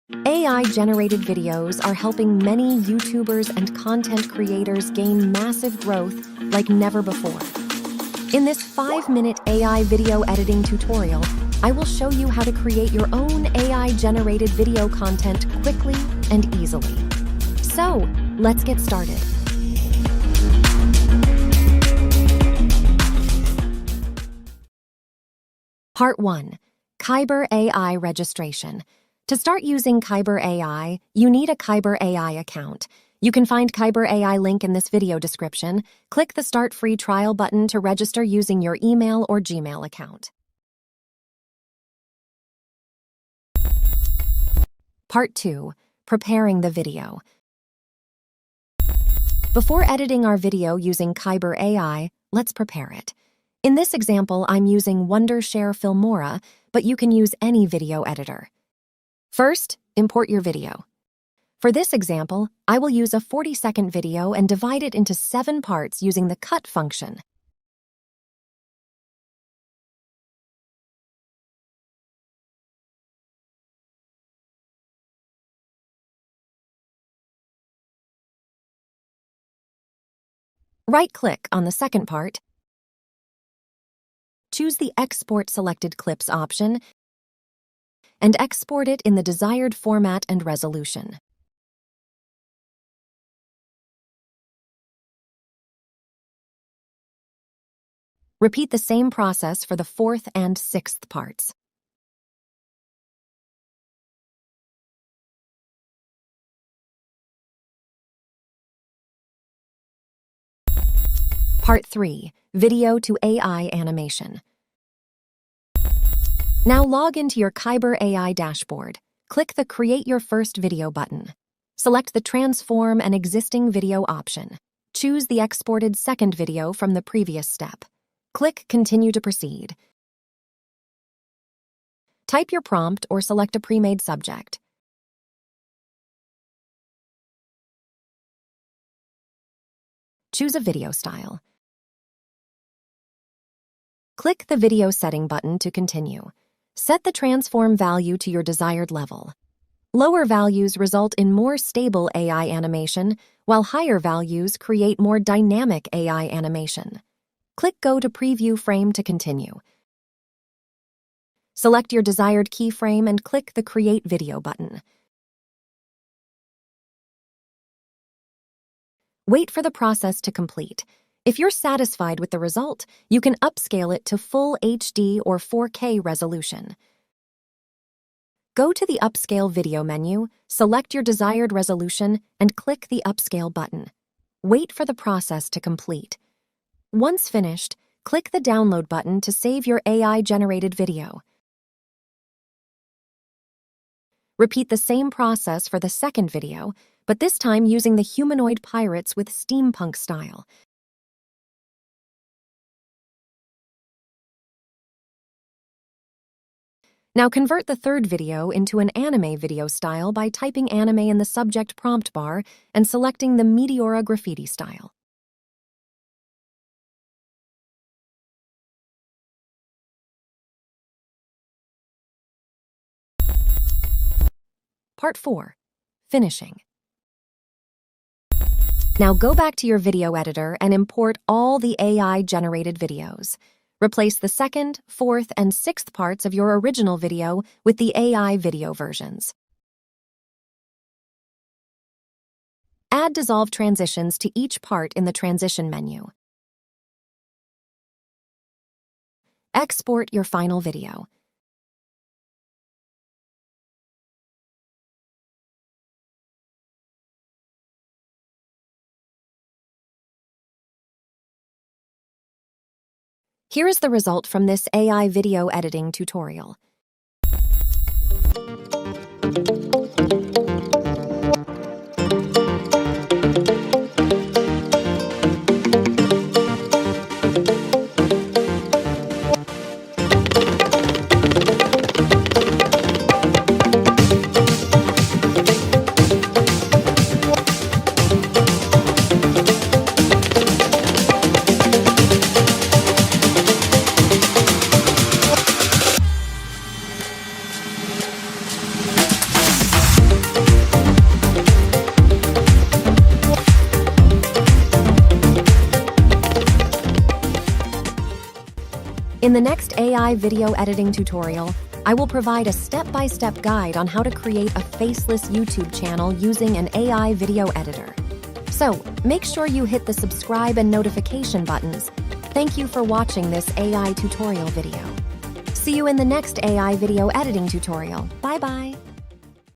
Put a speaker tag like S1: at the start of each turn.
S1: AI-generated videos are helping many YouTubers and content creators gain massive growth like never before. In this 5-minute AI video editing tutorial, I will show you how to create your own AI-generated video content quickly and easily. So, let's get started. Part 1. Kaiber AI Registration. To start using Kaiber AI, you need a Kaiber AI account. You can find Kaiber AI link in this video description. Click the Start Free Trial button to register using your email or Gmail account. Part 2. Preparing the video. Before editing our video using Kaiber AI, let's prepare it. In this example, I'm using Wondershare Filmora, but you can use any video editor. First, import your video. For this example, I will use a 40-second video and divide it into 7 parts using the cut function. Right-click on the second part. Choose the Export Selected Clips option and export it in the desired format and resolution. Repeat the same process for the 4th and 6th parts. Part 3. Video to AI Animation. Now log into your Kaiber AI dashboard. Click the Create Your First Video button. Select the Transform an Existing Video option. Choose the exported second video from the previous step. Click Continue to proceed. Type your prompt or select a pre-made subject. Choose a video style. Click the Video Setting button to continue. Set the transform value to your desired level. Lower values result in more stable AI animation, while higher values create more dynamic AI animation. Click Go to Preview Frame to continue. Select your desired keyframe and click the Create Video button. Wait for the process to complete. If you're satisfied with the result, you can upscale it to full HD or 4K resolution. Go to the Upscale Video menu, select your desired resolution, and click the Upscale button. Wait for the process to complete. Once finished, click the Download button to save your AI-generated video. Repeat the same process for the second video, but this time using the humanoid pirates with steampunk style. Now convert the third video into an anime video style by typing anime in the subject prompt bar and selecting the Meteora graffiti style. Part 4. Finishing. Now go back to your video editor and import all the AI-generated videos. Replace the 2nd, 4th, and 6th parts of your original video with the AI video versions. Add dissolve transitions to each part in the transition menu. Export your final video. Here is the result from this AI video editing tutorial. In the next AI video editing tutorial, I will provide a step-by-step guide on how to create a faceless YouTube channel using an AI video editor. So, make sure you hit the subscribe and notification buttons. Thank you for watching this AI tutorial video. See you in the next AI video editing tutorial. Bye-bye.